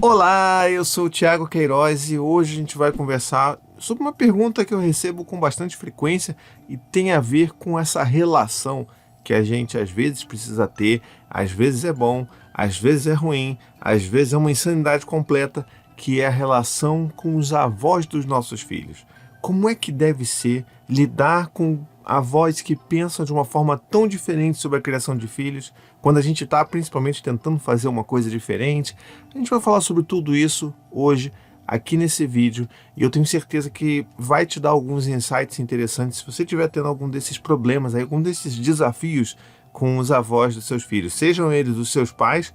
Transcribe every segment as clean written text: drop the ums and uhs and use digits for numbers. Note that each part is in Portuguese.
Olá, eu sou o Thiago Queiroz e hoje a gente vai conversar sobre uma pergunta que eu recebo com bastante frequência e tem a ver com essa relação que a gente às vezes precisa ter, às vezes é bom, às vezes é ruim, às vezes é uma insanidade completa, que é a relação com os avós dos nossos filhos. Como é que deve ser lidar com avós que pensam de uma forma tão diferente sobre a criação de filhos, quando a gente está principalmente tentando fazer uma coisa diferente? A gente vai falar sobre tudo isso hoje, aqui nesse vídeo, e eu tenho certeza que vai te dar alguns insights interessantes se você estiver tendo algum desses problemas, algum desses desafios com os avós dos seus filhos, sejam eles os seus pais,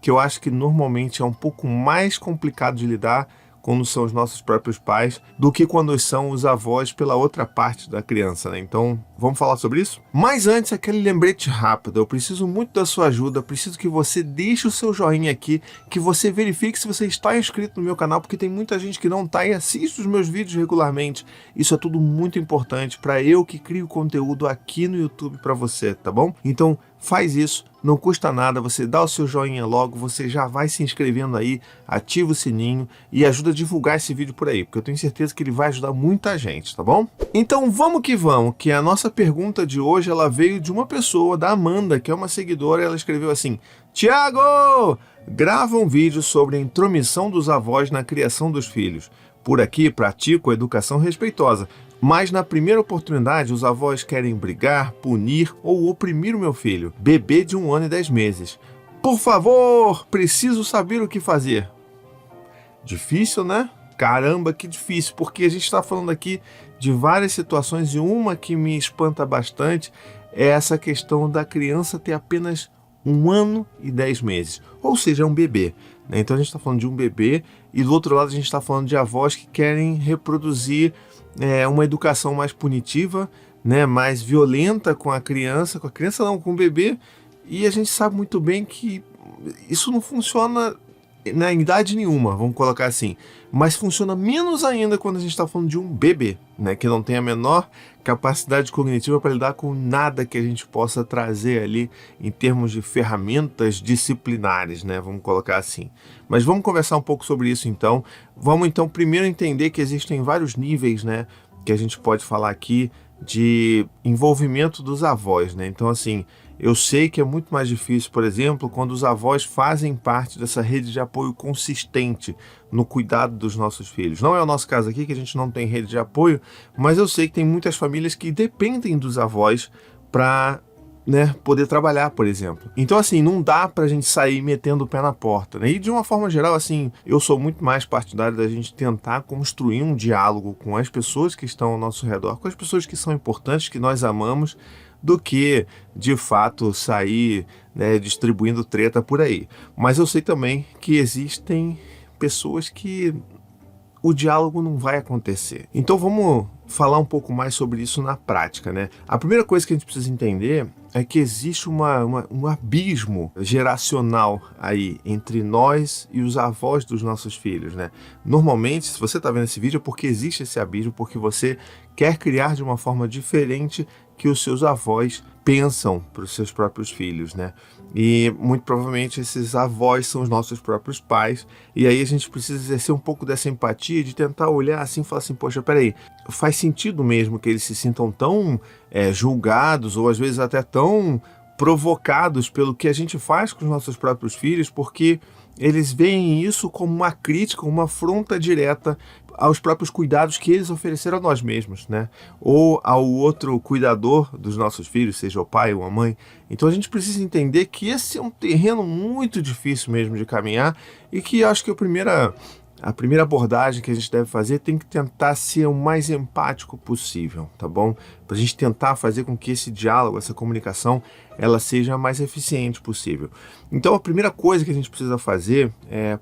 que eu acho que normalmente é um pouco mais complicado de lidar quando são os nossos próprios pais, do que quando são os avós pela outra parte da criança, né? Então, vamos falar sobre isso? Mas antes, aquele lembrete rápido. Eu preciso muito da sua ajuda, preciso que você deixe o seu joinha aqui, que você verifique se você está inscrito no meu canal, porque tem muita gente que não está e assiste os meus vídeos regularmente. Isso é tudo muito importante para eu que crio conteúdo aqui no YouTube para você, tá bom? Então, faz isso, não custa nada, você dá o seu joinha logo, você já vai se inscrevendo aí, ativa o sininho e ajuda a divulgar esse vídeo por aí, porque eu tenho certeza que ele vai ajudar muita gente, tá bom? Então vamos, que a nossa pergunta de hoje ela veio de uma pessoa, da Amanda, que é uma seguidora, ela escreveu assim: Thiago, grava um vídeo sobre a intromissão dos avós na criação dos filhos. Por aqui pratico a educação respeitosa, mas na primeira oportunidade os avós querem brigar, punir ou oprimir o meu filho, bebê de 1 ano e 10 meses. Por favor, preciso saber o que fazer. Difícil, né? Caramba, que difícil, porque a gente está falando aqui de várias situações e uma que me espanta bastante é essa questão da criança ter apenas 1 ano e 10 meses, ou seja, é um bebê, né? Então a gente está falando de um bebê e do outro lado a gente está falando de avós que querem reproduzir uma educação mais punitiva, né, mais violenta com a criança não, com o bebê, e a gente sabe muito bem que isso não funciona na idade nenhuma, vamos colocar assim, mas funciona menos ainda quando a gente está falando de um bebê, né, que não tem a menor capacidade cognitiva para lidar com nada que a gente possa trazer ali em termos de ferramentas disciplinares, né, vamos colocar assim. Mas vamos conversar um pouco sobre isso então. Vamos então primeiro entender que existem vários níveis, né, que a gente pode falar aqui de envolvimento dos avós, né? Então assim, eu sei que é muito mais difícil, por exemplo, quando os avós fazem parte dessa rede de apoio consistente no cuidado dos nossos filhos. Não é o nosso caso aqui, que a gente não tem rede de apoio, mas eu sei que tem muitas famílias que dependem dos avós para, né, poder trabalhar, por exemplo. Então, assim, não dá pra gente sair metendo o pé na porta, né? E de uma forma geral, assim, eu sou muito mais partidário da gente tentar construir um diálogo com as pessoas que estão ao nosso redor, com as pessoas que são importantes, que nós amamos, do que, de fato, sair, né, distribuindo treta por aí. Mas eu sei também que existem pessoas que o diálogo não vai acontecer. Então vamos falar um pouco mais sobre isso na prática, né? A primeira coisa que a gente precisa entender é que existe um abismo geracional aí entre nós e os avós dos nossos filhos, né? Normalmente, se você está vendo esse vídeo, é porque existe esse abismo, porque você quer criar de uma forma diferente que os seus avós pensam para os seus próprios filhos, né? E muito provavelmente esses avós são os nossos próprios pais, e aí a gente precisa exercer um pouco dessa empatia, de tentar olhar assim e falar assim, poxa, peraí, faz sentido mesmo que eles se sintam tão julgados, ou às vezes até tão provocados pelo que a gente faz com os nossos próprios filhos, porque eles veem isso como uma crítica, uma afronta direta aos próprios cuidados que eles ofereceram a nós mesmos, né? Ou ao outro cuidador dos nossos filhos, seja o pai ou a mãe. Então a gente precisa entender que esse é um terreno muito difícil mesmo de caminhar e que acho que a primeira abordagem que a gente deve fazer tem que tentar ser o mais empático possível, tá bom? Para a gente tentar fazer com que esse diálogo, essa comunicação, ela seja a mais eficiente possível. Então a primeira coisa que a gente precisa fazer,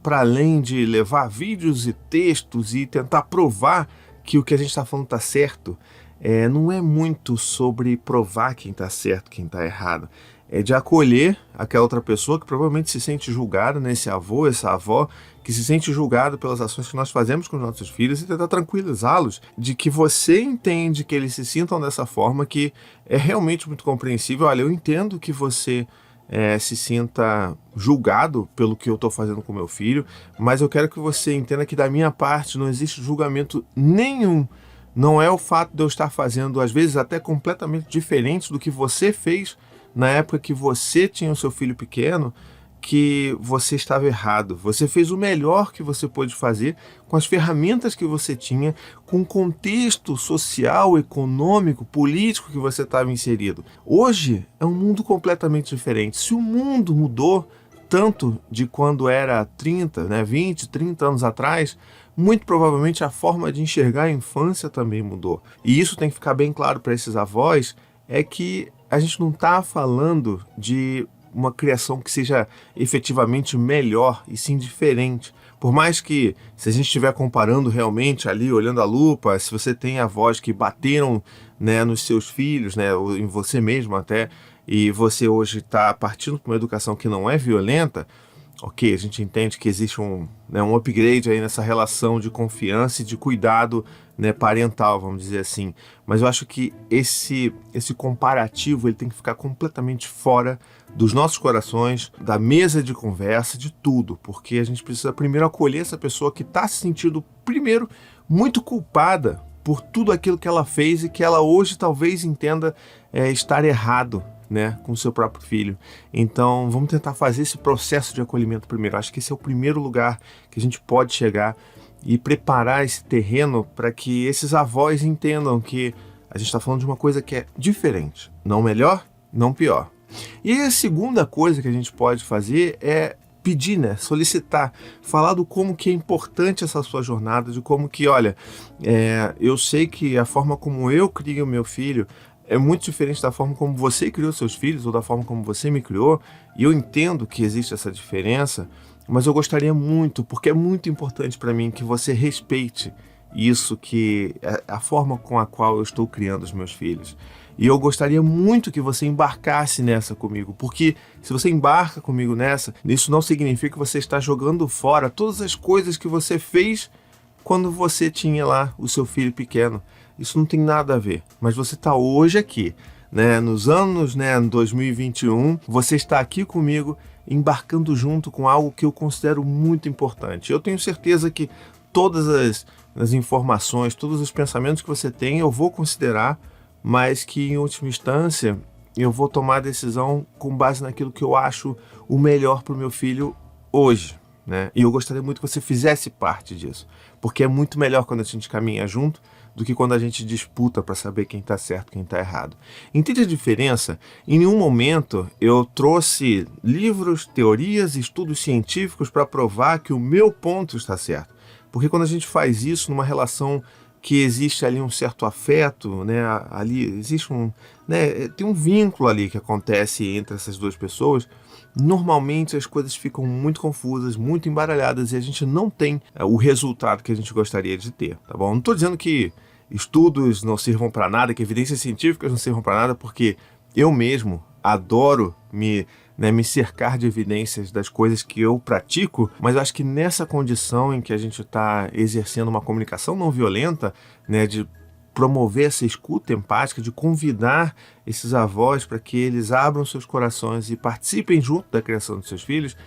para além de levar vídeos e textos e tentar provar que o que a gente está falando está certo, não é muito sobre provar quem está certo, quem está errado. É de acolher aquela outra pessoa que provavelmente se sente julgada, né? Esse avô, essa avó, que se sente julgado pelas ações que nós fazemos com os nossos filhos e tentar tranquilizá-los de que você entende que eles se sintam dessa forma, que é realmente muito compreensível. Olha, eu entendo que você se sinta julgado pelo que eu estou fazendo com meu filho, mas eu quero que você entenda que da minha parte não existe julgamento nenhum. Não é o fato de eu estar fazendo, às vezes, até completamente diferente do que você fez na época que você tinha o seu filho pequeno, que você estava errado. Você fez o melhor que você pôde fazer com as ferramentas que você tinha, com o contexto social, econômico, político que você estava inserido. Hoje é um mundo completamente diferente. Se o mundo mudou tanto de quando era 20, 30 anos atrás, muito provavelmente a forma de enxergar a infância também mudou. E isso tem que ficar bem claro para esses avós, é que a gente não está falando de uma criação que seja efetivamente melhor e sim diferente. Por mais que, se a gente estiver comparando realmente ali, olhando a lupa, se você tem avós que bateram, né, nos seus filhos, né, ou em você mesmo até, e você hoje está partindo para uma educação que não é violenta, ok, a gente entende que existe um upgrade aí nessa relação de confiança e de cuidado, né, parental, vamos dizer assim. Mas eu acho que esse comparativo ele tem que ficar completamente fora dos nossos corações, da mesa de conversa, de tudo, porque a gente precisa primeiro acolher essa pessoa que está se sentindo, primeiro, muito culpada por tudo aquilo que ela fez e que ela hoje talvez entenda estar errado, né, com o seu próprio filho. Então vamos tentar fazer esse processo de acolhimento primeiro. Acho que esse é o primeiro lugar que a gente pode chegar e preparar esse terreno para que esses avós entendam que a gente está falando de uma coisa que é diferente, não melhor, não pior. E a segunda coisa que a gente pode fazer é pedir, né, solicitar, falar do como que é importante essa sua jornada, de como que, olha, eu sei que a forma como eu crio o meu filho é muito diferente da forma como você criou seus filhos ou da forma como você me criou, e eu entendo que existe essa diferença, mas eu gostaria muito, porque é muito importante para mim que você respeite isso, que é a forma com a qual eu estou criando os meus filhos. E eu gostaria muito que você embarcasse nessa comigo, porque se você embarca comigo nessa, isso não significa que você está jogando fora todas as coisas que você fez quando você tinha lá o seu filho pequeno. Isso não tem nada a ver, mas você está hoje aqui, né, nos anos, né, 2021, você está aqui comigo, embarcando junto com algo que eu considero muito importante. Eu tenho certeza que todas as informações, todos os pensamentos que você tem, eu vou considerar, mas que em última instância eu vou tomar a decisão com base naquilo que eu acho o melhor para o meu filho hoje, né? E eu gostaria muito que você fizesse parte disso, porque é muito melhor quando a gente caminha junto do que quando a gente disputa para saber quem está certo e quem está errado. Entende a diferença? Em nenhum momento eu trouxe livros, teorias, estudos científicos para provar que o meu ponto está certo. Porque quando a gente faz isso numa relação que existe ali um certo afeto, né, ali existe tem um vínculo ali que acontece entre essas duas pessoas, normalmente as coisas ficam muito confusas, muito embaralhadas e a gente não tem o resultado que a gente gostaria de ter, tá bom? Não estou dizendo que estudos não sirvam para nada, que evidências científicas não sirvam para nada, porque eu mesmo adoro me cercar de evidências das coisas que eu pratico, mas eu acho que nessa condição em que a gente está exercendo uma comunicação não violenta, né, de promover essa escuta empática, de convidar esses avós para que eles abram seus corações e participem junto da criação dos seus filhos,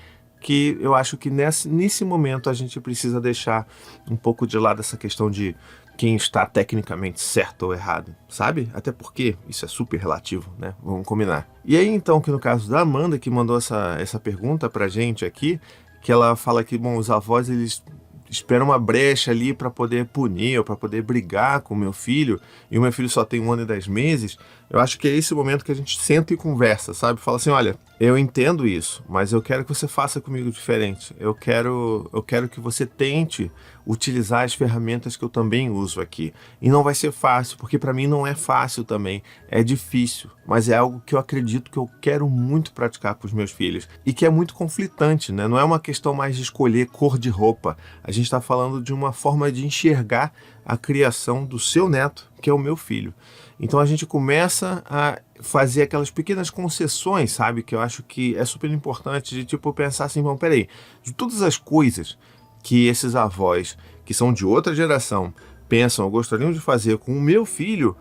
que eu acho que nesse momento a gente precisa deixar um pouco de lado essa questão de quem está tecnicamente certo ou errado, sabe? Até porque isso é super relativo, né? Vamos combinar. E aí, então, que no caso da Amanda, que mandou essa pergunta pra gente aqui, que ela fala que, bom, os avós, eles esperam uma brecha ali para poder punir ou para poder brigar com o meu filho, e o meu filho só tem 1 ano e 10 meses, eu acho que é esse o momento que a gente senta e conversa, sabe? Fala assim, olha, eu entendo isso, mas eu quero que você faça comigo diferente. Eu quero que você tente utilizar as ferramentas que eu também uso aqui. E não vai ser fácil, porque para mim não é fácil também. É difícil, mas é algo que eu acredito que eu quero muito praticar com os meus filhos. E que é muito conflitante, né? Não é uma questão mais de escolher cor de roupa. A gente está falando de uma forma de enxergar a criação do seu neto, que é o meu filho. Então a gente começa a fazer aquelas pequenas concessões, sabe? Que eu acho que é super importante de tipo pensar assim, bom, peraí, de todas as coisas que esses avós, que são de outra geração, pensam ou gostariam de fazer com o meu filho,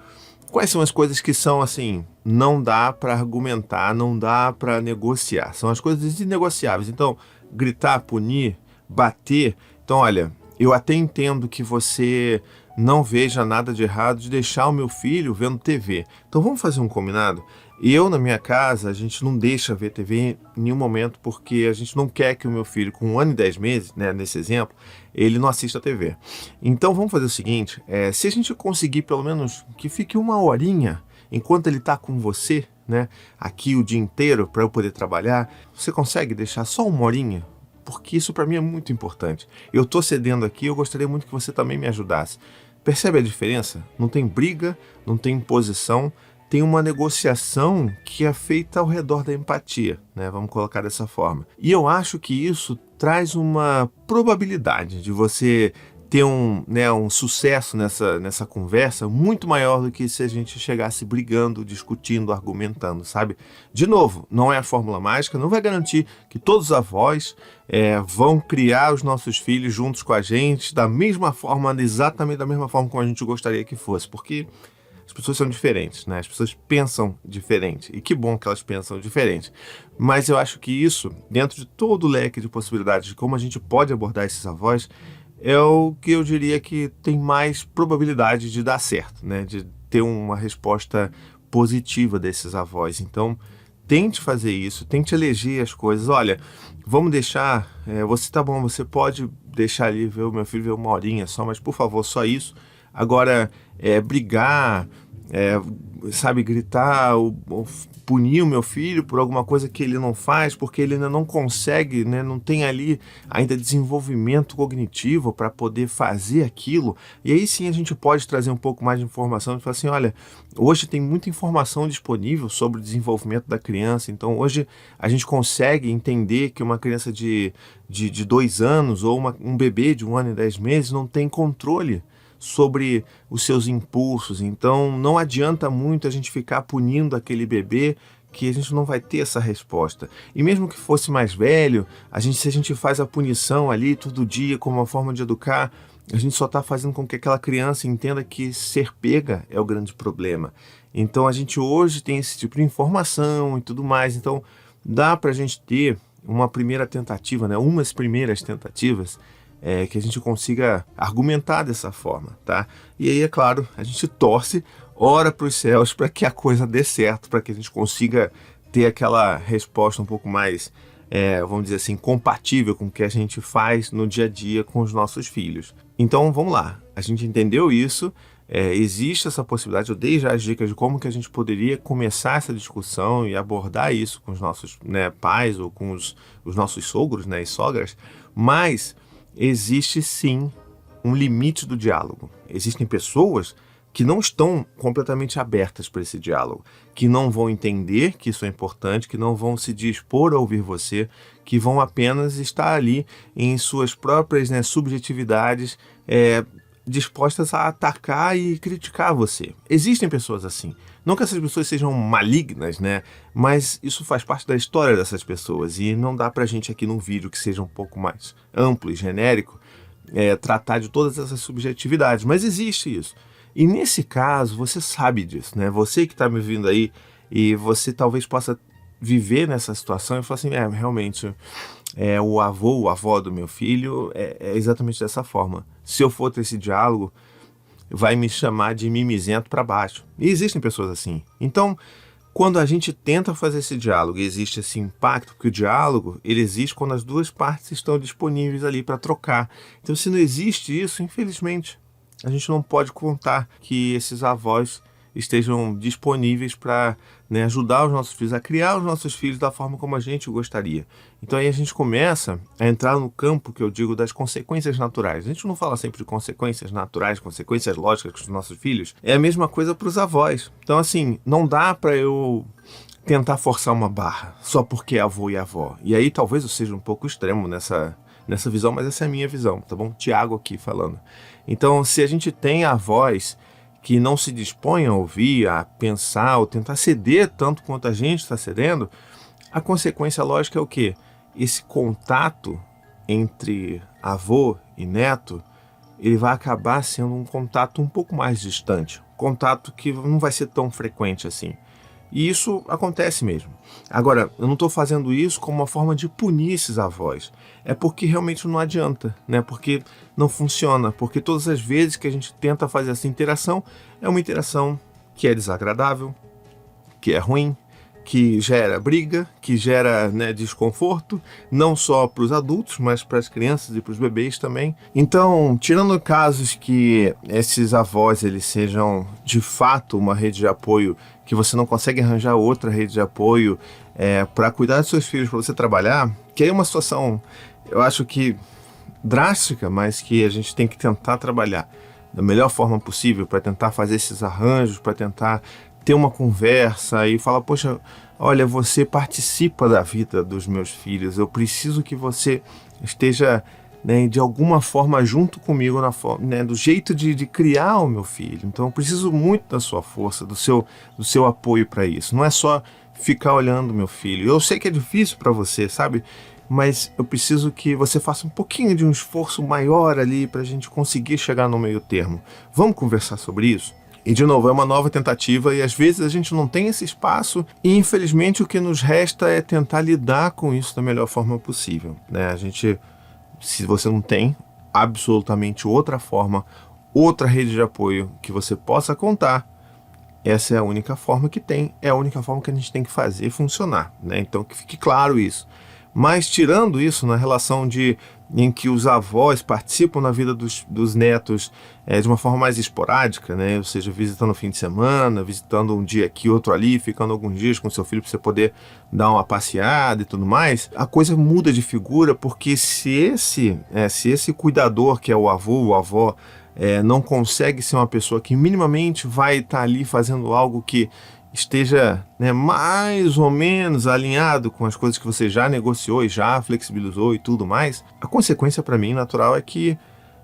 Quais são as coisas que são assim, não dá para argumentar, não dá para negociar? São as coisas inegociáveis. Então, gritar, punir, bater. Então, olha, eu até entendo que você não veja nada de errado de deixar o meu filho vendo TV. Então, vamos fazer um combinado? Eu, na minha casa, a gente não deixa ver TV em nenhum momento porque a gente não quer que o meu filho, com 1 ano e 10 meses, né, nesse exemplo, ele não assista TV. Então vamos fazer o seguinte, se a gente conseguir pelo menos que fique 1 horinha enquanto ele está com você, né, aqui o dia inteiro para eu poder trabalhar, você consegue deixar só 1 horinha? Porque isso para mim é muito importante. Eu estou cedendo aqui, eu gostaria muito que você também me ajudasse. Percebe a diferença? Não tem briga, não tem imposição, tem uma negociação que é feita ao redor da empatia, né? Vamos colocar dessa forma. E eu acho que isso traz uma probabilidade de você ter um sucesso nessa conversa muito maior do que se a gente chegasse brigando, discutindo, argumentando, sabe? De novo, não é a fórmula mágica, não vai garantir que todos os avós vão criar os nossos filhos juntos com a gente da mesma forma, exatamente da mesma forma como a gente gostaria que fosse, porque as pessoas são diferentes, né? As pessoas pensam diferente. E que bom que elas pensam diferente. Mas eu acho que isso, dentro de todo o leque de possibilidades de como a gente pode abordar esses avós, é o que eu diria que tem mais probabilidade de dar certo, né? De ter uma resposta positiva desses avós. Então, tente fazer isso, tente eleger as coisas. Olha, vamos deixar, você tá bom, você pode deixar ali ver o meu filho ver 1 horinha só, mas por favor, só isso. Agora, brigar, sabe, gritar, ou punir o meu filho por alguma coisa que ele não faz, porque ele ainda não consegue, né, não tem ali ainda desenvolvimento cognitivo para poder fazer aquilo. E aí sim a gente pode trazer um pouco mais de informação e falar assim, olha, hoje tem muita informação disponível sobre o desenvolvimento da criança, então hoje a gente consegue entender que uma criança de 2 anos ou um bebê de 1 ano e 10 meses não tem controle sobre os seus impulsos, então não adianta muito a gente ficar punindo aquele bebê que a gente não vai ter essa resposta. E mesmo que fosse mais velho, se a gente faz a punição ali todo dia como uma forma de educar, a gente só está fazendo com que aquela criança entenda que ser pega é o grande problema. Então a gente hoje tem esse tipo de informação e tudo mais, então dá para a gente ter uma primeira tentativa, né? Umas primeiras tentativas que a gente consiga argumentar dessa forma, tá? E aí, é claro, a gente torce, ora para os céus para que a coisa dê certo, para que a gente consiga ter aquela resposta um pouco mais, vamos dizer assim, compatível com o que a gente faz no dia a dia com os nossos filhos. Então, vamos lá. A gente entendeu isso, existe essa possibilidade, eu dei já as dicas de como que a gente poderia começar essa discussão e abordar isso com os nossos, né, pais ou com os nossos sogros, né, e sogras, mas existe sim um limite do diálogo. Existem pessoas que não estão completamente abertas para esse diálogo, que não vão entender que isso é importante, que não vão se dispor a ouvir você, que vão apenas estar ali em suas próprias, né, subjetividades, dispostas a atacar e criticar você. Existem pessoas assim. Não que essas pessoas sejam malignas, né? Mas isso faz parte da história dessas pessoas e não dá pra gente aqui num vídeo que seja um pouco mais amplo e genérico tratar de todas essas subjetividades, mas existe isso. E nesse caso, você sabe disso, né? Você que está me ouvindo aí e você talvez possa viver nessa situação e falar assim, realmente, o avô, a avó do meu filho é exatamente dessa forma. Se eu for ter esse diálogo, vai me chamar de mimizento para baixo. E existem pessoas assim. Então, quando a gente tenta fazer esse diálogo e existe esse impacto, porque o diálogo ele existe quando as duas partes estão disponíveis ali para trocar. Então, se não existe isso, infelizmente, a gente não pode contar que esses avós estejam disponíveis para, né, ajudar os nossos filhos, a criar os nossos filhos da forma como a gente gostaria. Então aí a gente começa a entrar no campo que eu digo das consequências naturais. A gente não fala sempre de consequências naturais, consequências lógicas com os nossos filhos. É a mesma coisa para os avós. Então assim, não dá para eu tentar forçar uma barra só porque é avô e avó. E aí talvez eu seja um pouco extremo nessa visão, mas essa é a minha visão, tá bom? Tiago aqui falando. Então se a gente tem avós que não se dispõem a ouvir, a pensar ou tentar ceder tanto quanto a gente está cedendo, a consequência lógica é o quê? Esse contato entre avô e neto, ele vai acabar sendo um contato um pouco mais distante. contato que não vai ser tão frequente assim. E isso acontece mesmo. Agora, eu não estou fazendo isso como uma forma de punir esses avós. É porque realmente não adianta, né? Porque não funciona. Porque todas as vezes que a gente tenta fazer essa interação, é uma interação que é desagradável, que é ruim, que gera briga, que gera, né, desconforto, não só para os adultos, mas para as crianças e para os bebês também. Então, tirando casos que esses avós eles sejam de fato uma rede de apoio, que você não consegue arranjar outra rede de apoio para cuidar dos seus filhos, para você trabalhar, que aí é uma situação, eu acho que drástica, mas que a gente tem que tentar trabalhar da melhor forma possível para tentar fazer esses arranjos, para tentar ter uma conversa e falar, poxa, olha, você participa da vida dos meus filhos, eu preciso que você esteja, né, de alguma forma junto comigo, né, do jeito de criar o meu filho. Então eu preciso muito da sua força, do seu apoio para isso. Não é só ficar olhando meu filho. Eu sei que é difícil para você, sabe? Mas eu preciso que você faça um pouquinho de um esforço maior ali para a gente conseguir chegar no meio termo. Vamos conversar sobre isso? E, de novo, é uma nova tentativa e, às vezes, a gente não tem esse espaço e, infelizmente, o que nos resta é tentar lidar com isso da melhor forma possível, né? Se você não tem absolutamente outra forma, outra rede de apoio que você possa contar, essa é a única forma que tem, é a única forma que a gente tem que fazer funcionar, né? Então, que fique claro isso. Mas, tirando isso, na relação em que os avós participam na vida dos netos de uma forma mais esporádica, né? Ou seja, visitando o fim de semana, visitando um dia aqui, outro ali, ficando alguns dias com seu filho para você poder dar uma passeada e tudo mais, a coisa muda de figura, porque se esse cuidador, que é o avô ou a avó, não consegue ser uma pessoa que minimamente vai estar ali fazendo algo que esteja, né, mais ou menos alinhado com as coisas que você já negociou e já flexibilizou e tudo mais, a consequência para mim natural é que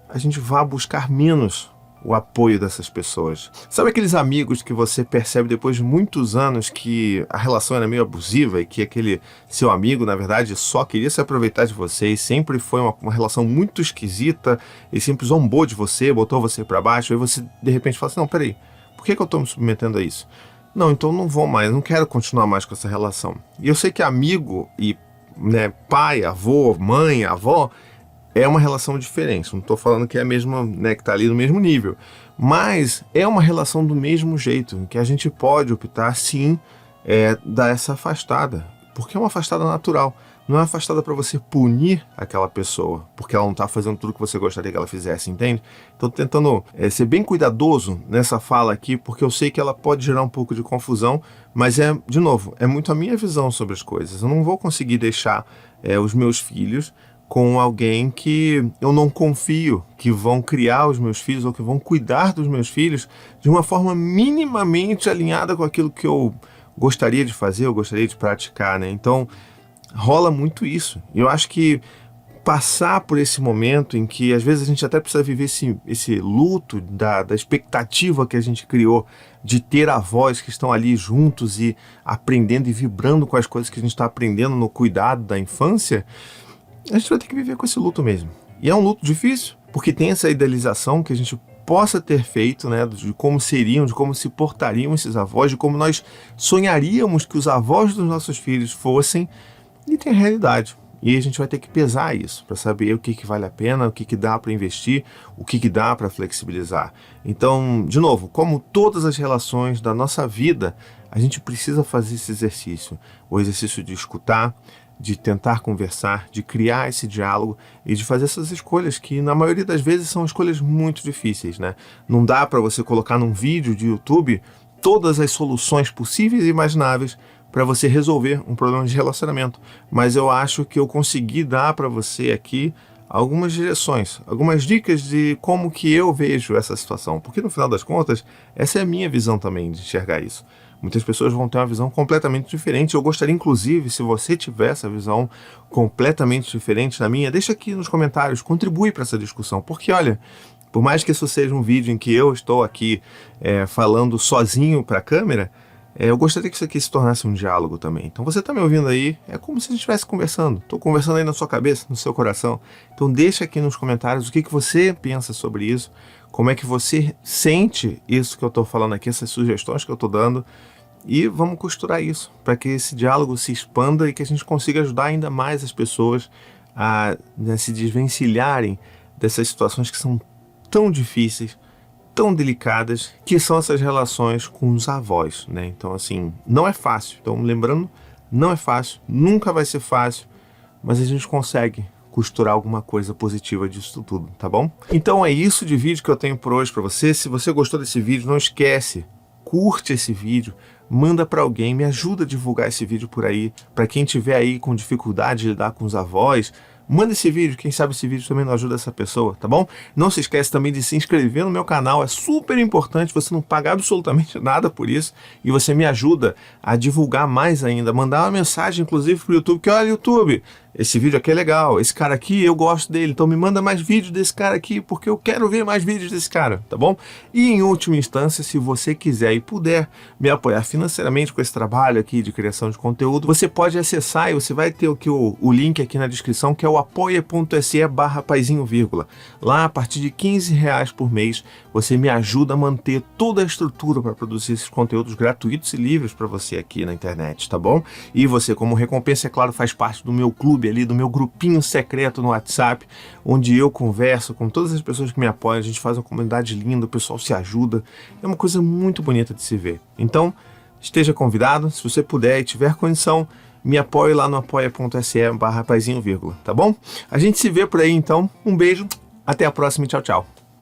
a gente vá buscar menos o apoio dessas pessoas. Sabe aqueles amigos que você percebe depois de muitos anos que a relação era meio abusiva e que aquele seu amigo, na verdade, só queria se aproveitar de você e sempre foi uma relação muito esquisita, ele sempre zombou de você, botou você para baixo, aí você de repente fala assim, não, peraí, por que eu estou me submetendo a isso? Não, então não vou mais, não quero continuar mais com essa relação. E eu sei que amigo e, né, pai, avô, mãe, avó, é uma relação diferente. Não estou falando que é a mesma, né, que está ali no mesmo nível. Mas é uma relação do mesmo jeito, em que a gente pode optar, sim, dar essa afastada. Porque é uma afastada natural. Não é uma afastada para você punir aquela pessoa, porque ela não está fazendo tudo que você gostaria que ela fizesse, entende? Estou tentando ser bem cuidadoso nessa fala aqui, porque eu sei que ela pode gerar um pouco de confusão, mas de novo, é muito a minha visão sobre as coisas. Eu não vou conseguir deixar os meus filhos com alguém que eu não confio, que vão criar os meus filhos ou que vão cuidar dos meus filhos de uma forma minimamente alinhada com aquilo que eu gostaria de fazer, eu gostaria de praticar, né? Então, rola muito isso. Eu acho que passar por esse momento em que às vezes a gente até precisa viver esse luto da expectativa que a gente criou de ter avós que estão ali juntos e aprendendo e vibrando com as coisas que a gente está aprendendo no cuidado da infância, a gente vai ter que viver com esse luto mesmo. E é um luto difícil, porque tem essa idealização que a gente possa ter feito, né, de como seriam, de como se portariam esses avós, de como nós sonharíamos que os avós dos nossos filhos fossem, e tem a realidade. E a gente vai ter que pesar isso para saber o que vale a pena, o que dá para investir, o que dá para flexibilizar. Então, de novo, como todas as relações da nossa vida, a gente precisa fazer esse exercício. O exercício de escutar, de tentar conversar, de criar esse diálogo e de fazer essas escolhas que, na maioria das vezes, são escolhas muito difíceis, né? Não dá para você colocar num vídeo de YouTube todas as soluções possíveis e imagináveis para você resolver um problema de relacionamento. Mas eu acho que eu consegui dar para você aqui algumas direções, algumas dicas de como que eu vejo essa situação. Porque no final das contas, essa é a minha visão também de enxergar isso. Muitas pessoas vão ter uma visão completamente diferente. Eu gostaria, inclusive, se você tiver essa visão completamente diferente da minha, deixa aqui nos comentários, contribui para essa discussão. Porque, olha, por mais que isso seja um vídeo em que eu estou aqui falando sozinho para a câmera, eu gostaria que isso aqui se tornasse um diálogo também. Então você está me ouvindo aí, é como se a gente estivesse conversando. Estou conversando aí na sua cabeça, no seu coração. Então deixa aqui nos comentários o que você pensa sobre isso. como é que você sente isso que eu estou falando aqui, essas sugestões que eu estou dando, e vamos costurar isso, para que esse diálogo se expanda e que a gente consiga ajudar ainda mais as pessoas a, né, se desvencilharem dessas situações que são tão difíceis, tão delicadas, que são essas relações com os avós, né? Então, assim, não é fácil. Então, lembrando, não é fácil, nunca vai ser fácil, mas a gente consegue costurar alguma coisa positiva disso tudo, tá bom? Então é isso de vídeo que eu tenho por hoje para você. Se você gostou desse vídeo, não esquece, curte esse vídeo, manda para alguém, me ajuda a divulgar esse vídeo por aí, para quem tiver aí com dificuldade de lidar com os avós, manda esse vídeo, quem sabe esse vídeo também não ajuda essa pessoa, tá bom? Não se esquece também de se inscrever no meu canal, é super importante, você não paga absolutamente nada por isso, e você me ajuda a divulgar mais ainda, mandar uma mensagem inclusive pro YouTube, que olha, YouTube, esse vídeo aqui é legal, esse cara aqui eu gosto dele, então me manda mais vídeos desse cara aqui, porque eu quero ver mais vídeos desse cara, tá bom? E em última instância, se você quiser e puder me apoiar financeiramente com esse trabalho aqui de criação de conteúdo, você pode acessar e você vai ter aqui o link aqui na descrição, que é o apoia.se/paizinho. Lá, a partir de R$15 por mês, você me ajuda a manter toda a estrutura para produzir esses conteúdos gratuitos e livres para você aqui na internet, tá bom? E você, como recompensa, é claro, faz parte do meu clube ali, do meu grupinho secreto no WhatsApp, onde eu converso com todas as pessoas que me apoiam, a gente faz uma comunidade linda, o pessoal se ajuda, é uma coisa muito bonita de se ver. Então, esteja convidado, se você puder e tiver condição, me apoie lá no apoia.se/paizinho, tá bom? A gente se vê por aí então, um beijo, até a próxima e tchau, tchau.